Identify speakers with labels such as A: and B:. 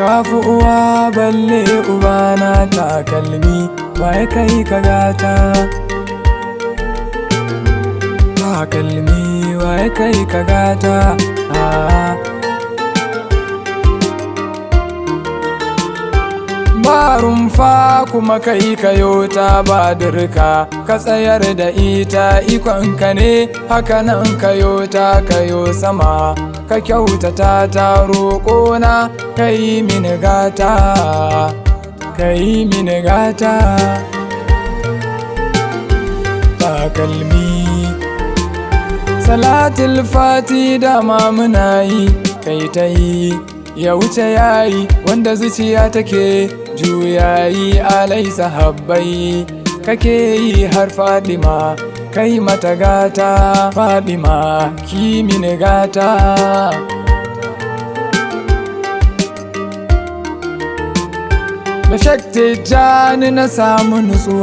A: kafi uwa balle uba na takalmi waye kai ka gata takalmi waye kai ka gata ba rumfa kuma kai kayota ba dirka ka tsayar da ita ikonka ne hakanan kayota kayo sama ka kyautata ta roƙona kai mini gata kai mini gata takalmi salatul fati dama muna yi kai ta yi ya wuce yayi wanda zuciya take juyayi alai sahabbai kake yi har Fadima kai mata gata Fadima ki mini gata da shakti jani na samu nutsuwa